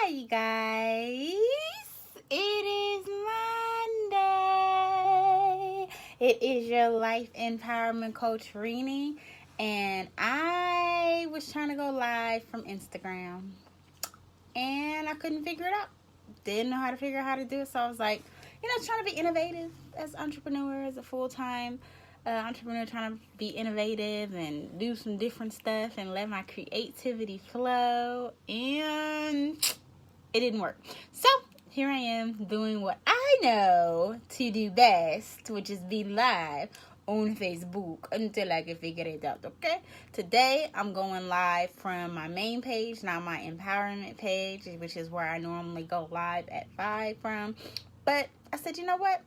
Hi, guys. It is Monday. It is your life empowerment coach, Ireenii, and I was trying to go live from Instagram, and I couldn't figure it out. Didn't know how to figure out how to do it, so I was like, trying to be innovative as an entrepreneur, as a full-time entrepreneur, trying to be innovative and do some different stuff and let my creativity flow, and it didn't work. So here I am doing what I know to do best, which is be live on Facebook until I can figure it out. Okay, today I'm going live from my main page, not my empowerment page, which is where I normally go live at 5 from. But I said, you know what,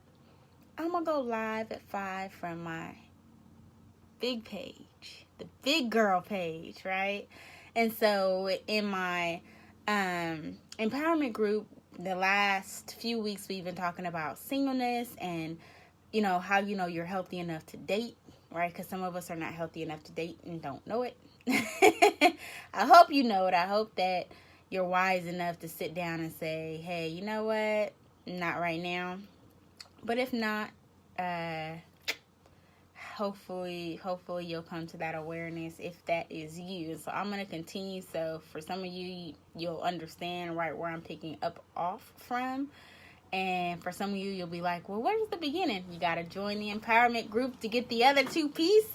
I'm gonna go live at 5 from my big page, the big girl page, right? And so in my empowerment group, the last few weeks we've been talking about singleness and how you're healthy enough to date, right? Because some of us are not healthy enough to date and don't know it. I hope you know it. I hope that you're wise enough to sit down and say, hey, you know what, not right now. But if not, hopefully you'll come to that awareness if that is you. So I'm going to continue. So for some of you, you'll understand right where I'm picking up off from. And for some of you, you'll be like, well, where's the beginning? You got to join the empowerment group to get the other 2 pieces.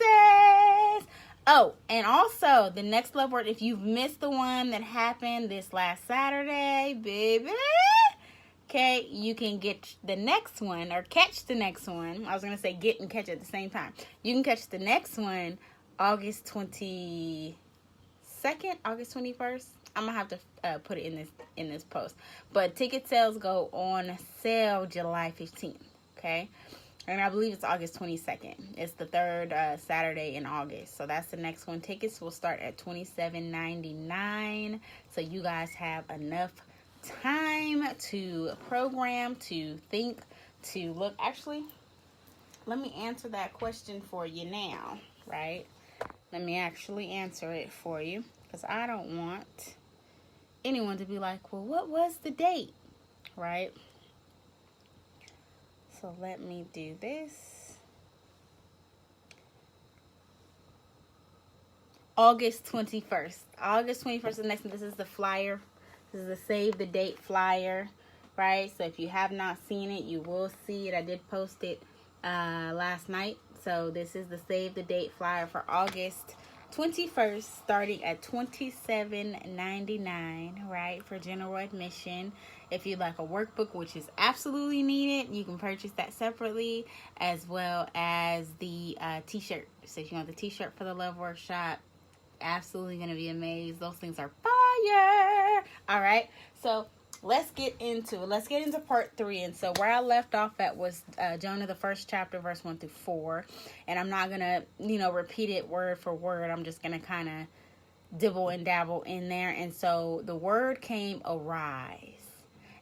Oh, and also the next level, if you've missed the one that happened this last Saturday, baby, okay, you can get the next one or catch the next one. I was going to say get and catch at the same time. You can catch the next one August 22nd, August 21st. I'm going to have to put it in this post. But ticket sales go on sale July 15th, okay? And I believe it's August 22nd. It's the third Saturday in August. So that's the next one. Tickets will start at $27.99. So you guys have enough time to program, to think, to look. Actually, let me answer that question for you now, right? Let me actually answer it for you, because I don't want anyone to be like, well, what was the date, right? So let me do this. August 21st. August 21st is the next one. This is the flyer. This is the save the date flyer, right? So if you have not seen it, you will see it. I did post it last night. So this is the save the date flyer for August 21st, starting at $27.99, right, for general admission. If you'd like a workbook, which is absolutely needed, you can purchase that separately, as well as the t-shirt. So if you want the t-shirt for the Love Workshop, absolutely going to be amazed. Those things are fire. All right, so let's get into it. Let's get into part 3. And so where I left off at was Jonah, the first chapter, verse 1 through 4. And I'm not going to, repeat it word for word. I'm just going to kind of dibble and dabble in there. And so the word came, arise.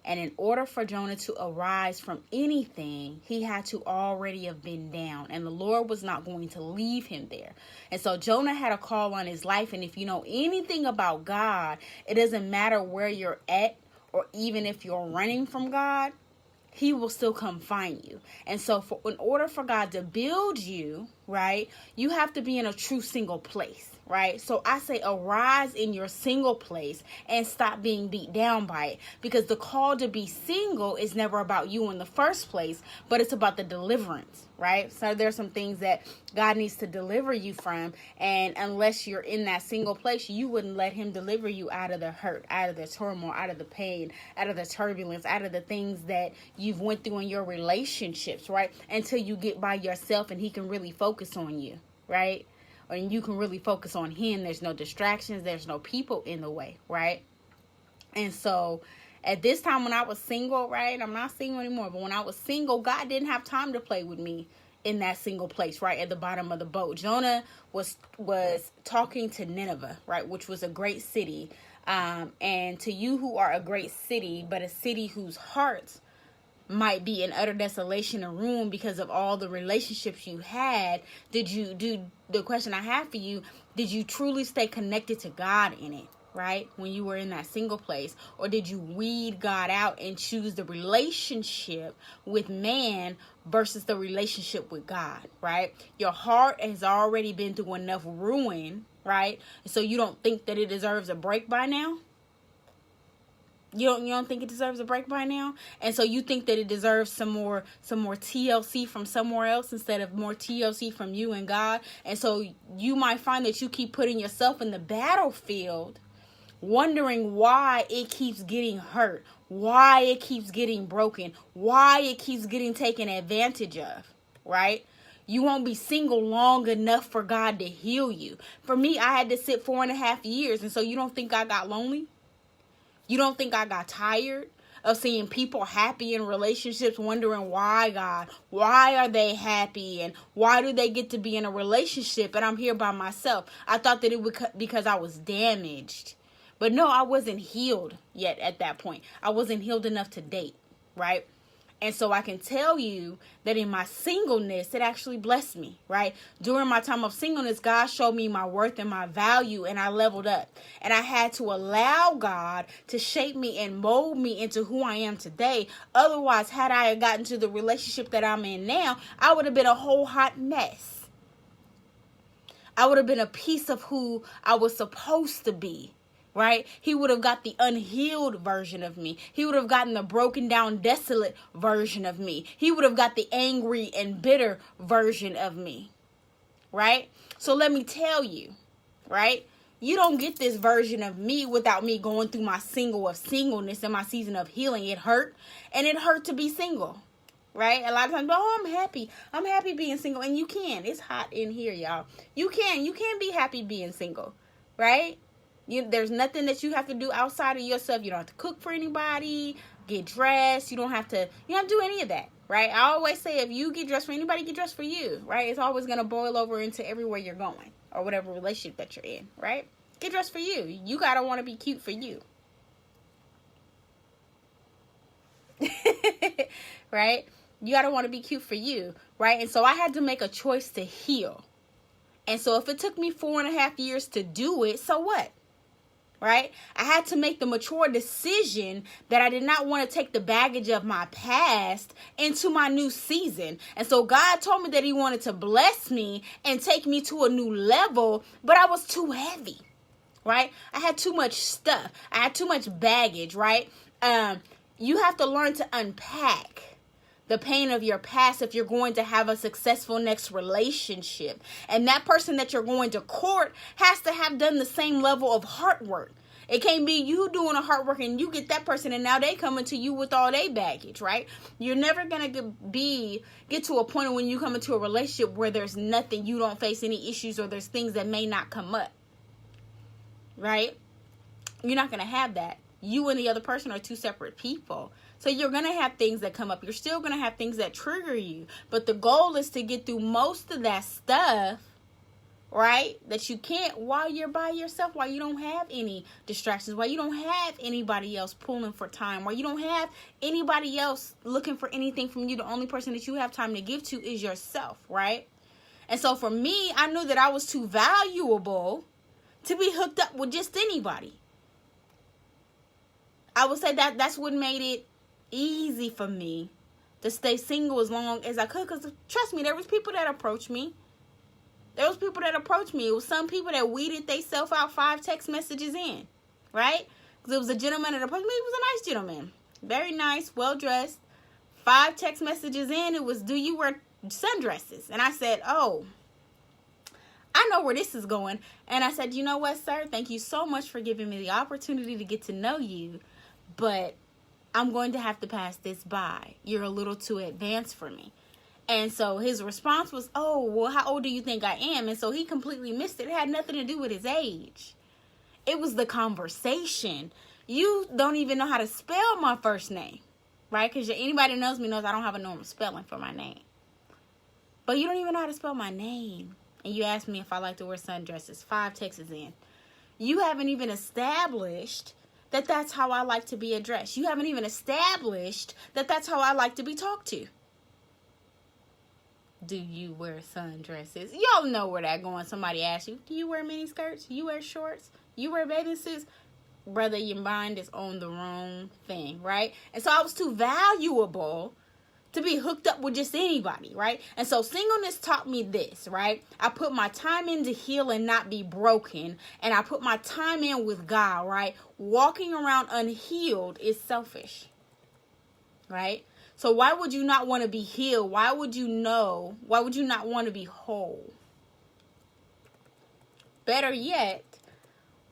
And in order for Jonah to arise from anything, he had to already have been down. And the Lord was not going to leave him there. And so Jonah had a call on his life. And if you know anything about God, it doesn't matter where you're at, or even if you're running from God, he will still come find you. And so in order for God to build you, right, you have to be in a true single place, right? So I say arise in your single place and stop being beat down by it, because the call to be single is never about you in the first place, but it's about the deliverance, right? So there's some things that God needs to deliver you from, and unless you're in that single place, you wouldn't let him deliver you out of the hurt, out of the turmoil, out of the pain, out of the turbulence, out of the things that you've went through in your relationships, right? Until you get by yourself and he can really focus on you, right? And you can really focus on him. There's no distractions. There's no people in the way, right? And so at this time when I was single, right? I'm not single anymore, but when I was single, God didn't have time to play with me in that single place, right, at the bottom of the boat. Jonah was talking to Nineveh, right, which was a great city. And to you who are a great city, but a city whose hearts might be in utter desolation and ruin because of all the relationships you had, the question I have for you, did you truly stay connected to God in it? right? When you were in that single place? Or did you weed God out and choose the relationship with man versus the relationship with God, right? Your heart has already been through enough ruin, right? So you don't think that it deserves a break by now? You don't think it deserves a break by now? And so you think that it deserves some more TLC from somewhere else instead of more TLC from you and God. And so you might find that you keep putting yourself in the battlefield, wondering why it keeps getting hurt, why it keeps getting broken, why it keeps getting taken advantage of, right? You won't be single long enough for God to heal you. For me, I had to sit 4.5 years. And so you don't think I got lonely? You don't think I got tired of seeing people happy in relationships, wondering why, God, why are they happy, and why do they get to be in a relationship and I'm here by myself? I thought that it would because I was damaged. But no, I wasn't healed yet at that point. I wasn't healed enough to date, right? And so I can tell you that in my singleness, it actually blessed me, right? During my time of singleness, God showed me my worth and my value, and I leveled up. And I had to allow God to shape me and mold me into who I am today. Otherwise, had I gotten to the relationship that I'm in now, I would have been a whole hot mess. I would have been a piece of who I was supposed to be. Right? He would have got the unhealed version of me. He would have gotten the broken down, desolate version of me. He would have got the angry and bitter version of me. Right? So let me tell you, right? You don't get this version of me without me going through my singleness and my season of healing. It hurt, and it hurt to be single. Right? A lot of times, I'm happy. I'm happy being single. And you can. It's hot in here, y'all. You can be happy being single. Right? There's nothing that you have to do outside of yourself. You don't have to cook for anybody, get dressed. You don't have to do any of that, right? I always say if you get dressed for anybody, get dressed for you, right? It's always going to boil over into everywhere you're going or whatever relationship that you're in, right? Get dressed for you. You got to want to be cute for you. Right? You got to want to be cute for you, right? And so I had to make a choice to heal. And so if it took me 4.5 years to do it, so what? Right? I had to make the mature decision that I did not want to take the baggage of my past into my new season. And so God told me that he wanted to bless me and take me to a new level, but I was too heavy, right? I had too much stuff. I had too much baggage, right? You have to learn to unpack the pain of your past if you're going to have a successful next relationship. And that person that you're going to court has to have done the same level of heart work. It can't be you doing a hard work and you get that person and now they coming to you with all their baggage, right? You're never going to get to a point when you come into a relationship where there's nothing, you don't face any issues or there's things that may not come up, right? You're not going to have that. You and the other person are two separate people. So you're going to have things that come up. You're still going to have things that trigger you. But the goal is to get through most of that stuff, right? That you can't while you're by yourself, while you don't have any distractions, while you don't have anybody else pulling for time, while you don't have anybody else looking for anything from you. The only person that you have time to give to is yourself, right? And so for me, I knew that I was too valuable to be hooked up with just anybody. I would say that that's what made it easy for me to stay single as long as I could. Because trust me, there was people that approached me. There was people that approached me. It was some people that weeded themselves out 5 text messages in, right? Because it was a gentleman that approached me. He was a nice gentleman. Very nice, well-dressed. 5 text messages in, it was, do you wear sundresses? And I said, oh, I know where this is going. And I said, you know what, sir? Thank you so much for giving me the opportunity to get to know you. But I'm going to have to pass this by. You're a little too advanced for me. And so his response was, oh, well, how old do you think I am? And so he completely missed it. It had nothing to do with his age. It was the conversation. You don't even know how to spell my first name, right? Because anybody who knows me knows I don't have a normal spelling for my name. But you don't even know how to spell my name. And you asked me if I like to wear sundresses. 5 texts in. You haven't even established that that's how I like to be addressed. You haven't even established that that's how I like to be talked to. Do you wear sundresses? Y'all know where that going. Somebody asks you, do you wear mini skirts? You wear shorts? You wear bathing suits? brother, your mind is on the wrong thing, right? And so I was too valuable to be hooked up with just anybody, right? And so singleness taught me this, right? I put my time in to heal and not be broken. And I put my time in with God, right? Walking around unhealed is selfish, right? So why would you not want to be healed? Why would you not want to be whole? Better yet,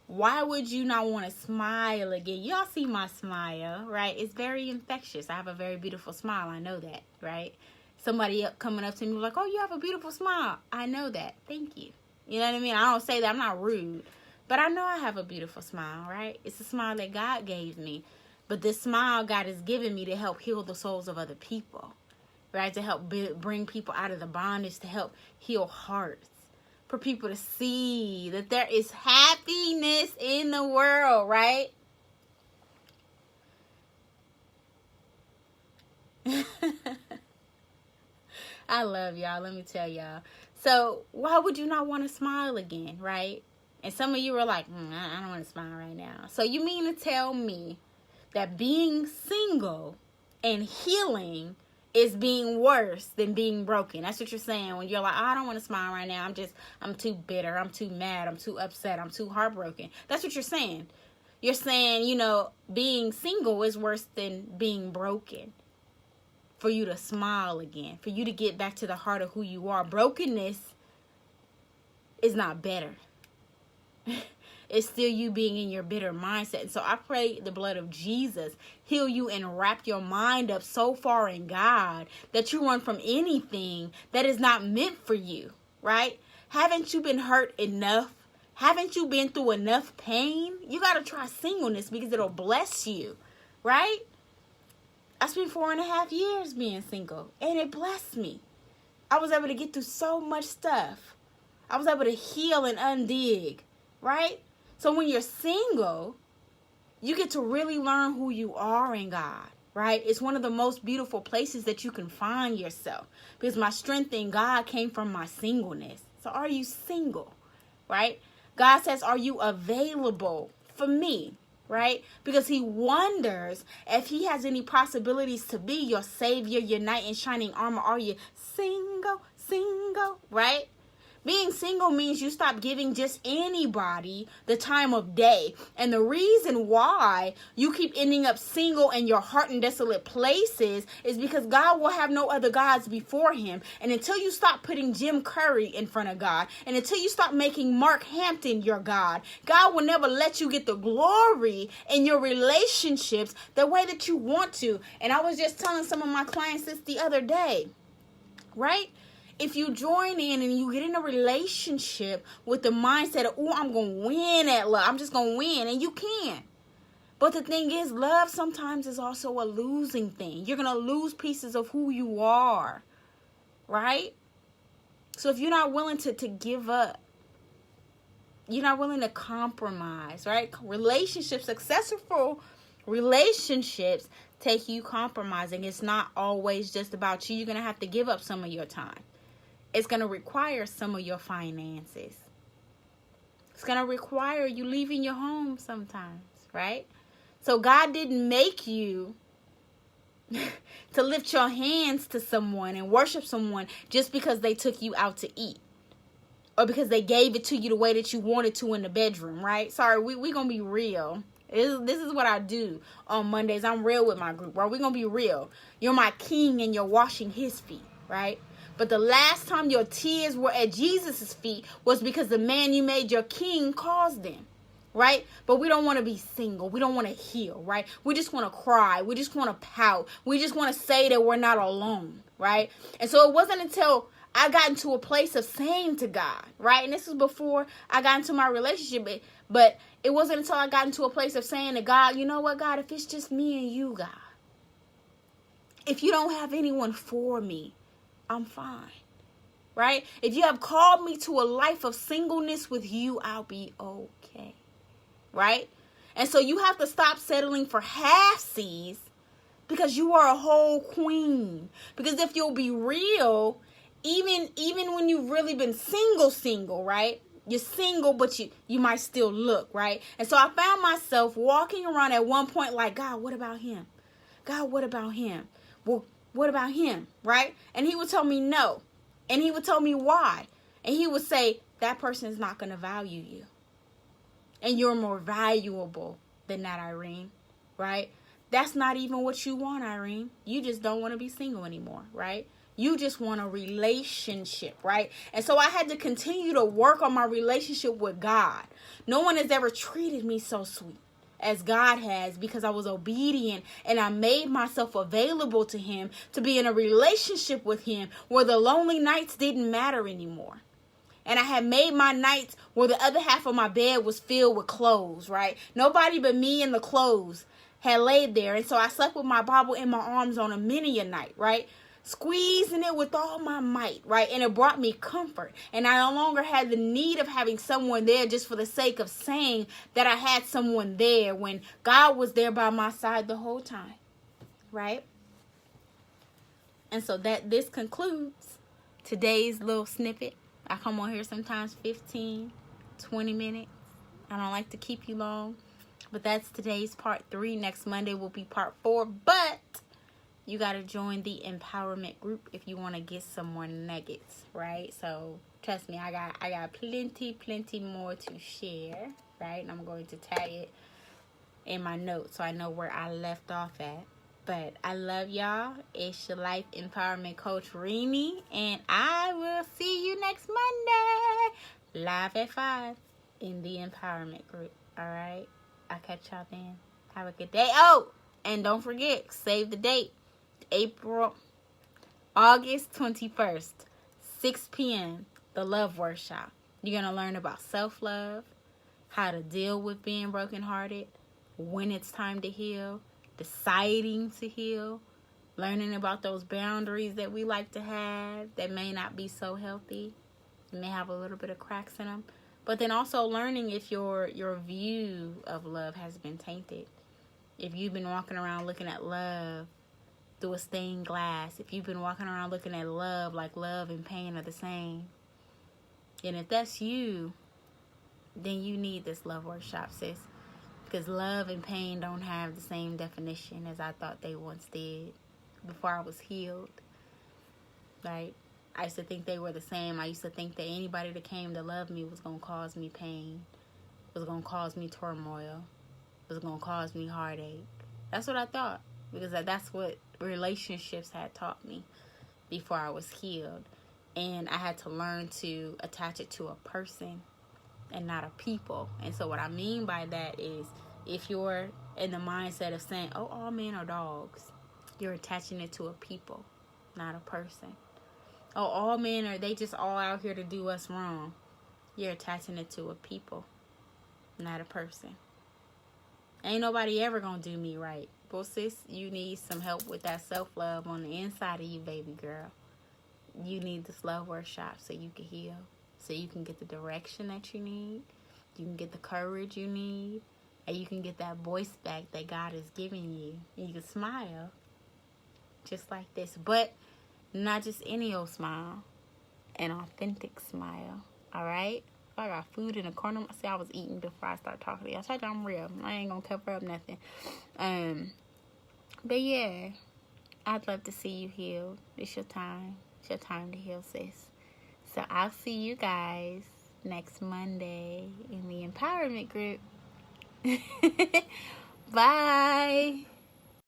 why would you not want to smile again? Y'all see my smile, right? It's very infectious. I have a very beautiful smile. I know that, right? Somebody coming up to me like, oh, you have a beautiful smile. I know that. Thank you. You know what I mean? I don't say that. I'm not rude. But I know I have a beautiful smile, right? It's a smile that God gave me. But this smile God has given me to help heal the souls of other people, right? To help bring people out of the bondage, to help heal hearts. For people to see that there is happiness in the world, right? I love y'all. Let me tell y'all. So why would you not want to smile again, right? And some of you were like, I don't want to smile right now. So you mean to tell me that being single and healing is being worse than being broken? That's what you're saying when you're like, oh, I don't want to smile right now. I'm too bitter. I'm too mad. I'm too upset. I'm too heartbroken. That's what you're saying. You're saying, being single is worse than being broken. For you to smile again, for you to get back to the heart of who you are. Brokenness is not better. It's still you being in your bitter mindset. And so I pray the blood of Jesus heal you and wrap your mind up so far in God that you run from anything that is not meant for you, right? Haven't you been hurt enough? Haven't you been through enough pain? You got to try singleness because it'll bless you, right? I spent 4.5 years being single and it blessed me. I was able to get through so much stuff. I was able to heal and undig, right? So when you're single, you get to really learn who you are in God, right? It's one of the most beautiful places that you can find yourself because my strength in God came from my singleness. So are you single, right? God says, are you available for me, right? Because he wonders if he has any possibilities to be your savior, your knight in shining armor. Are you single, right? Being single means you stop giving just anybody the time of day. And the reason why you keep ending up single in your heart in desolate places is because God will have no other gods before him. And until you stop putting Jim Curry in front of God, and until you stop making Mark Hampton your God, God will never let you get the glory in your relationships the way that you want to. And I was just telling some of my clients this the other day, right? If you join in and you get in a relationship with the mindset of, oh, I'm going to win at love. I'm just going to win. And you can. But the thing is, love sometimes is also a losing thing. You're going to lose pieces of who you are. Right? So if you're not willing to give up, you're not willing to compromise, right? Successful relationships take you compromising. It's not always just about you. You're going to have to give up some of your time. It's going to require some of your finances. It's going to require you leaving your home sometimes, right? So God didn't make you to lift your hands to someone and worship someone just because they took you out to eat. Or because they gave it to you the way that you wanted to in the bedroom, right? Sorry, we're going to be real. This is what I do on Mondays. I'm real with my group, right? We're going to be real. You're my king and you're washing his feet, right? But the last time your tears were at Jesus' feet was because the man you made your king caused them, right? But we don't want to be single. We don't want to heal, right? We just want to cry. We just want to pout. We just want to say that we're not alone, right? And so it wasn't until I got into a place of saying to God, right? And this was before I got into my relationship, but it wasn't until I got into a place of saying to God, you know what, God, if it's just me and you, God, if you don't have anyone for me, I'm fine, right? If you have called me to a life of singleness with you, I'll be okay, right? And so you have to stop settling for half-seas because you are a whole queen. Because if you'll be real, even when you've really been single, right? you're single, but you might still look, right? And so I found myself walking around at one point like, God, what about him? God, what about him? Well, what about him, right? And he would tell me no. And he would tell me why. And he would say, that person is not going to value you. And you're more valuable than that, Irene, right? That's not even what you want, Irene. You just don't want to be single anymore, right? You just want a relationship, right? And so I had to continue to work on my relationship with God. No one has ever treated me so sweet as God has, because I was obedient and I made myself available to him to be in a relationship with him where the lonely nights didn't matter anymore. And I had made my nights where the other half of my bed was filled with clothes, right? Nobody but me and the clothes had laid there. And so I slept with my Bible in my arms on a many a night, right? Squeezing it with all my might, right? And it brought me comfort. And I no longer had the need of having someone there just for the sake of saying that I had someone there, when God was there by my side the whole time, right? And so this concludes today's little snippet. I come on here sometimes 15, 20 minutes. I don't like to keep you long. But that's today's part 3. Next Monday will be part 4. But you got to join the empowerment group if you want to get some more nuggets, right? So trust me, I got plenty more to share, right? And I'm going to tag it in my notes so I know where I left off at. But I love y'all. It's your life empowerment coach, Ireenii, and I will see you next Monday, live at 5 in the empowerment group. All right? I'll catch y'all then. Have a good day. Oh, and don't forget, save the date. August 21st, 6 p.m., the Love Workshop. You're going to learn about self-love, how to deal with being brokenhearted, when it's time to heal, deciding to heal, learning about those boundaries that we like to have that may not be so healthy, may have a little bit of cracks in them, but then also learning if your view of love has been tainted. If you've been walking around looking at love through a stained glass, if you've been walking around looking at love like love and pain are the same, and if that's you, then you need this love workshop, sis. Because love and pain don't have the same definition as I thought they once did before I was healed. Right? I used to think they were the same. I used to think that anybody that came to love me was going to cause me pain, was going to cause me turmoil, was going to cause me heartache. That's what I thought, because that's what relationships had taught me before I was healed. And I had to learn to attach it to a person and not a people. And so what I mean by that is, if you're in the mindset of saying, oh, all men are dogs, you're attaching it to a people, not a person. Oh, all men are, they just all out here to do us wrong. You're attaching it to a people, not a person. Ain't nobody ever gonna do me right. Well, sis, you need some help with that self-love on the inside of you, baby girl. You need this love workshop so you can heal, so you can get the direction that you need, you can get the courage you need, and you can get that voice back that God is giving you. And you can smile just like this, but not just any old smile, an authentic smile. All right? I got food in the corner. See, I was eating before I start talking to you. I told you I'm real. I ain't gonna cover up nothing. But yeah, I'd love to see you healed. It's your time. It's your time to heal, sis. So I'll see you guys next Monday in the empowerment group. Bye.